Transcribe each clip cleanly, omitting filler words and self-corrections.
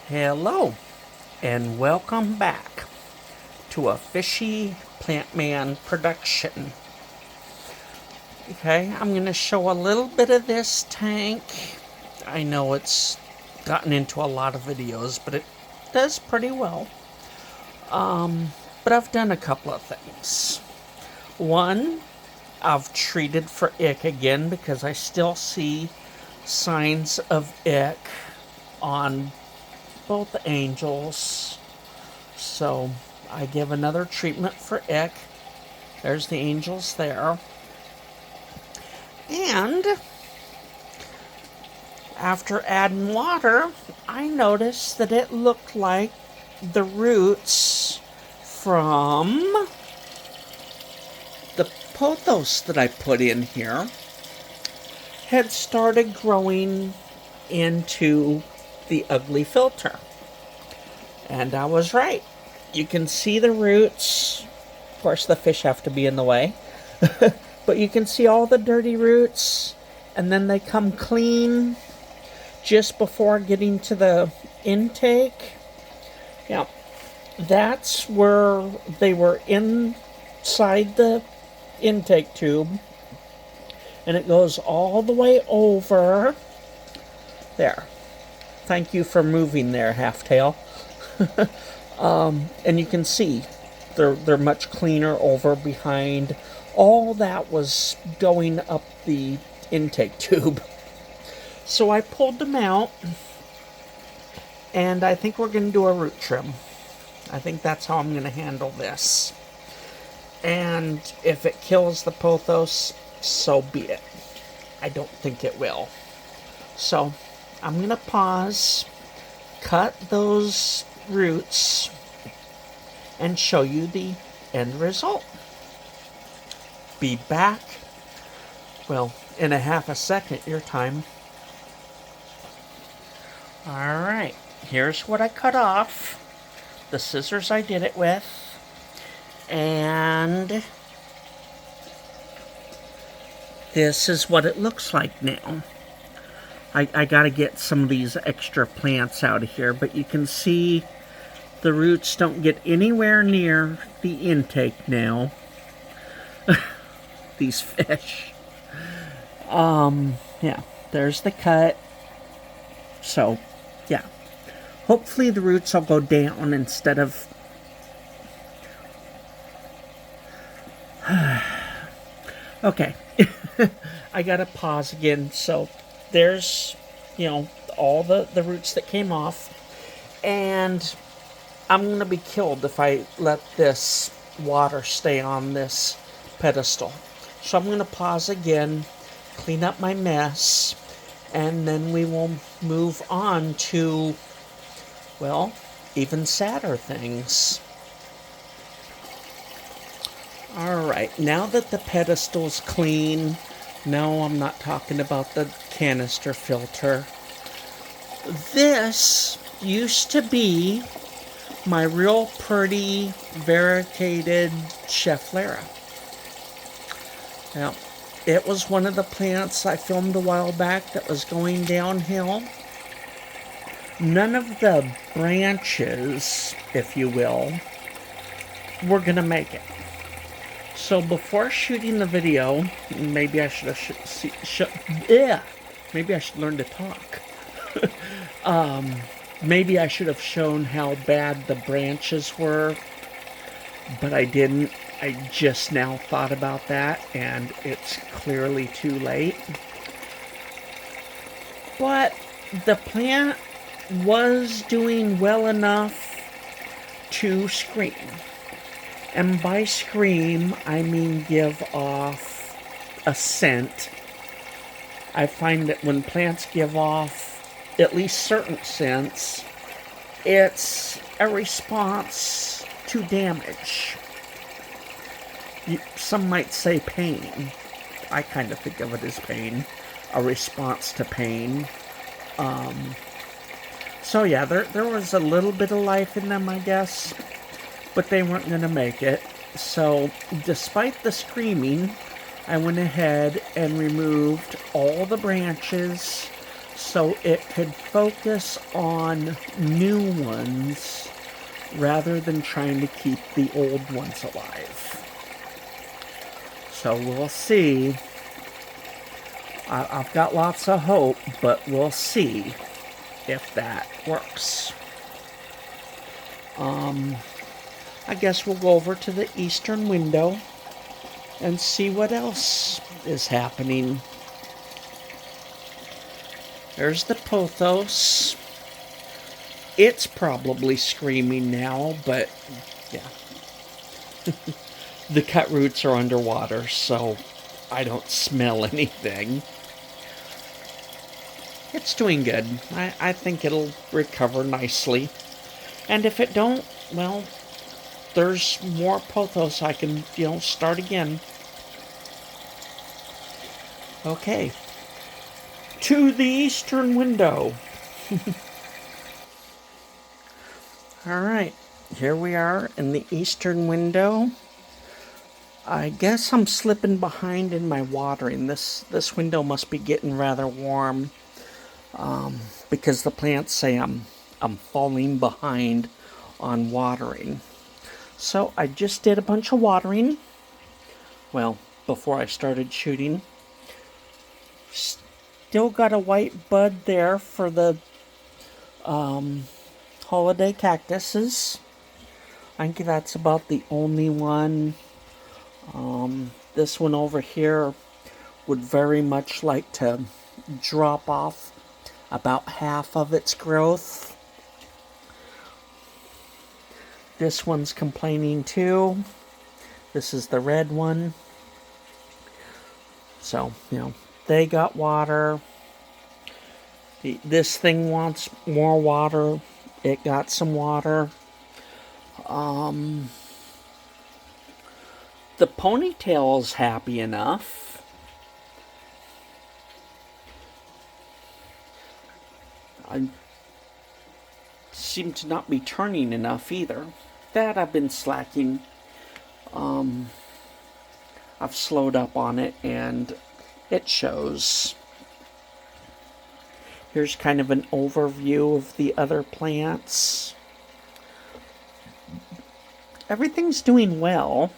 Hello, and welcome back to a Fishy Plant Man production. Okay, I'm going to show a little bit of this tank. I know it's gotten into a lot of videos, but it does pretty well. But I've done a couple of things. One, I've treated for ick again because I still see signs of ick on both angels. So I give another treatment for ick. There's the angels there. And after adding water, I noticed that it looked like the roots from the pothos that I put in here had started growing into the ugly filter. And I was right. You can see the roots. Of course, the fish have to be in the way. But you can see all the dirty roots, and then they come clean just before getting to the intake. Yeah, that's where they were inside the intake tube, and it goes all the way over there. Thank you for moving there, Halftail. And you can see they're much cleaner over behind. All that was going up the intake tube. So I pulled them out, and I think we're going to do a root trim. I think that's how I'm going to handle this. And if it kills the pothos, so be it. I don't think it will. So I'm going to pause, cut those roots, and show you the end result. Be back, well, in a half a second your time. Alright, here's what I cut off. The scissors I did it with. And this is what it looks like now. I gotta get some of these extra plants out of here, but you can see the roots don't get anywhere near the intake now. These fish. Yeah, there's the cut. So, yeah. Hopefully the roots will go down instead of... Okay. I gotta pause again. So, there's, all the roots that came off. And I'm going to be killed if I let this water stay on this pedestal. So I'm going to pause again, clean up my mess, and then we will move on to, well, even sadder things. Alright, now that the pedestal's clean, no, I'm not talking about the canister filter. This used to be my real pretty variegated Schefflera. Now, it was one of the plants I filmed a while back that was going downhill. None of the branches, if you will, were going to make it. So before shooting the video, maybe I should have maybe I should learn to talk. Maybe I should have shown how bad the branches were, but I didn't. I just now thought about that, and it's clearly too late. But the plant was doing well enough to scream. And by scream, I mean give off a scent. I find that when plants give off at least certain scents, it's a response to damage. Some might say pain. I kind of think of it as pain. A response to pain. So yeah, there was a little bit of life in them, I guess. But they weren't going to make it. So, despite the screaming, I went ahead and removed all the branches so it could focus on new ones rather than trying to keep the old ones alive. So we'll see. I've got lots of hope, but we'll see if that works. I guess we'll go over to the eastern window and see what else is happening. There's the pothos. It's probably screaming now, but yeah. The cut roots are underwater, so I don't smell anything. It's doing good. I think it'll recover nicely. And if it don't, well, there's more pothos I can, start again. Okay. To the eastern window. Alright, here we are in the eastern window. I guess I'm slipping behind in my watering. This window must be getting rather warm, because the plants say I'm falling behind on watering. So I just did a bunch of watering. Well, before I started shooting. Still got a white bud there for the holiday cactuses. I think that's about the only one. This one over here would very much like to drop off about half of its growth. This one's complaining too. This is the red one. So, they got water. This thing wants more water. It got some water. The ponytail's happy enough. I seem to not be turning enough either. That I've been slacking. I've slowed up on it and it shows. Here's kind of an overview of the other plants. Everything's doing well,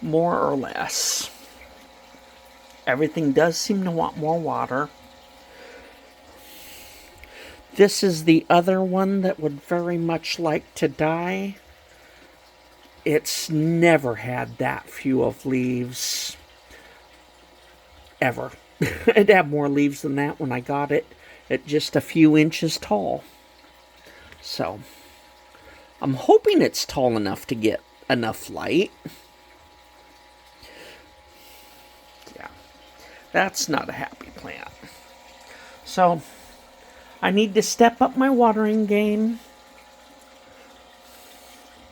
more or less. Everything does seem to want more water. This is the other one that would very much like to die. It's never had that few of leaves. Ever. It had more leaves than that when I got it at just a few inches tall. So, I'm hoping it's tall enough to get enough light. Yeah, that's not a happy plant. So, I need to step up my watering game.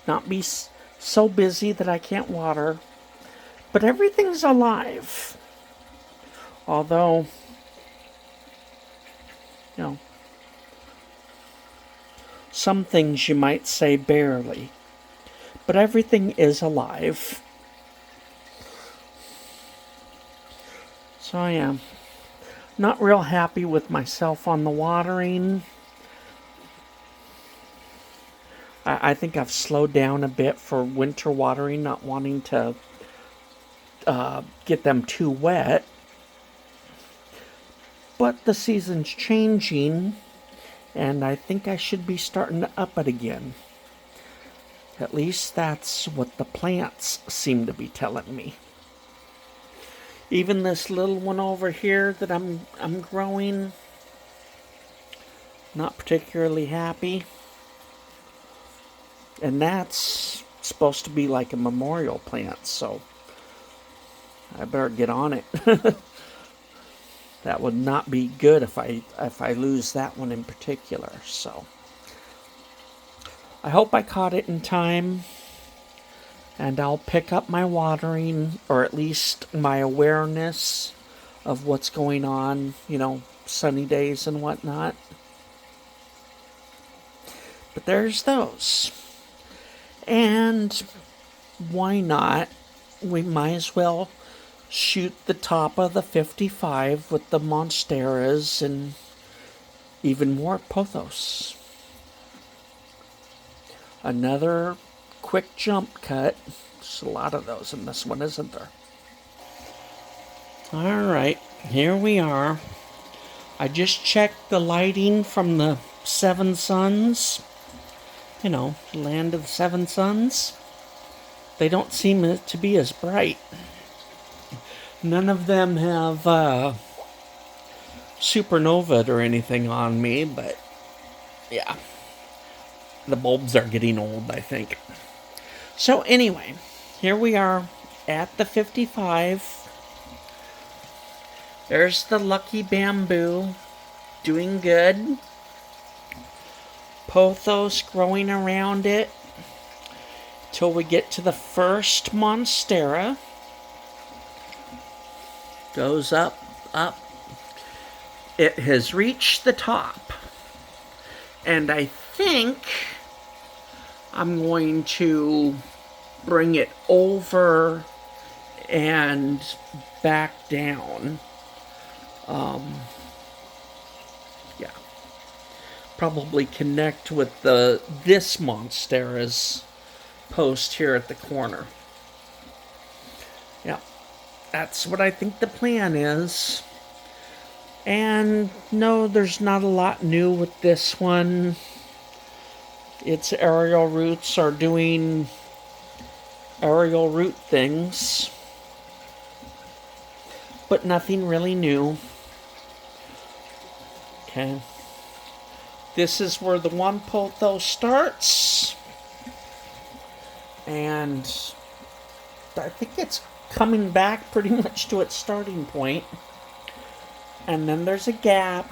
Not be so busy that I can't water. But everything's alive. Although, some things you might say barely. But everything is alive. So I am not real happy with myself on the watering. I think I've slowed down a bit for winter watering, not wanting to get them too wet. But the season's changing, and I think I should be starting to up it again. At least that's what the plants seem to be telling me. Even this little one over here that I'm growing, not particularly happy. And that's supposed to be like a memorial plant, so I better get on it. That would not be good if I lose that one in particular. So I hope I caught it in time, and I'll pick up my watering, or at least my awareness of what's going on, sunny days and whatnot. But there's those. And why not? We might as well shoot the top of the 55 with the monsteras and even more pothos. Another quick jump cut. There's a lot of those in this one, isn't there? Alright, here we are. I just checked the lighting from the Seven Suns. You know, land of the Seven Suns. They don't seem to be as bright. None of them have supernovaed or anything on me, but yeah. The bulbs are getting old, I think. So anyway, here we are at the 55. There's the lucky bamboo, doing good. Pothos growing around it till we get to the first monstera. Goes up, up. It has reached the top. And I think I'm going to bring it over and back down. Yeah. Probably connect with this monstera's post here at the corner. Yeah. That's what I think the plan is. And no, there's not a lot new with this one. Its aerial roots are doing aerial root things, but nothing really new. Okay. This is where the one pothos starts. And I think it's coming back pretty much to its starting point. And then there's a gap.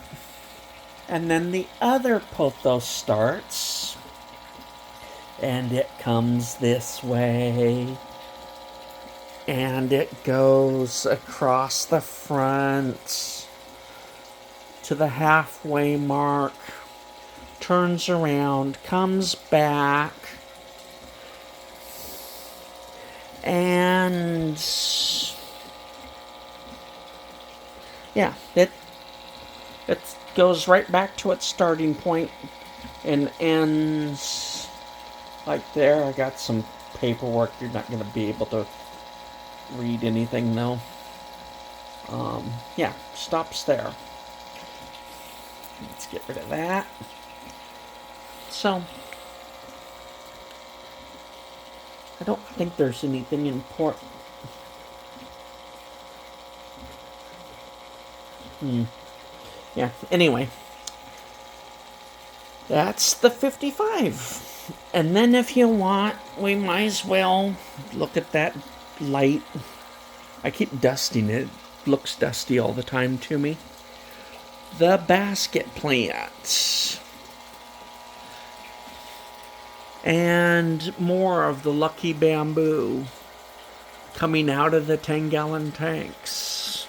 And then the other pothos starts. And it comes this way. And it goes across the front to the halfway mark. Turns around, comes back. And yeah, it goes right back to its starting point and ends like there. I got some paperwork. You're not going to be able to read anything though. Yeah, stops there. Let's get rid of that. So I don't think there's anything important. Yeah, anyway. That's the 55. And then if you want, we might as well look at that light. I keep dusting it. It looks dusty all the time to me. The basket plants. And more of the lucky bamboo coming out of the 10-gallon tanks.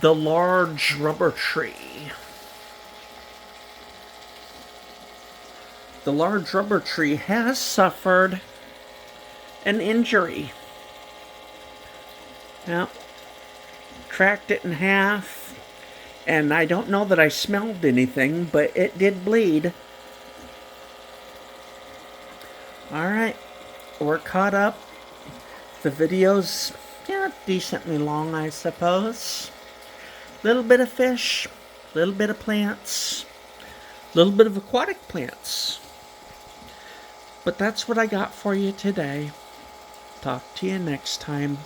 The large rubber tree. The large rubber tree has suffered an injury. Now, cracked it in half. And I don't know that I smelled anything, but it did bleed. Alright, we're caught up. The video's, decently long, I suppose. Little bit of fish, little bit of plants, little bit of aquatic plants. But that's what I got for you today. Talk to you next time.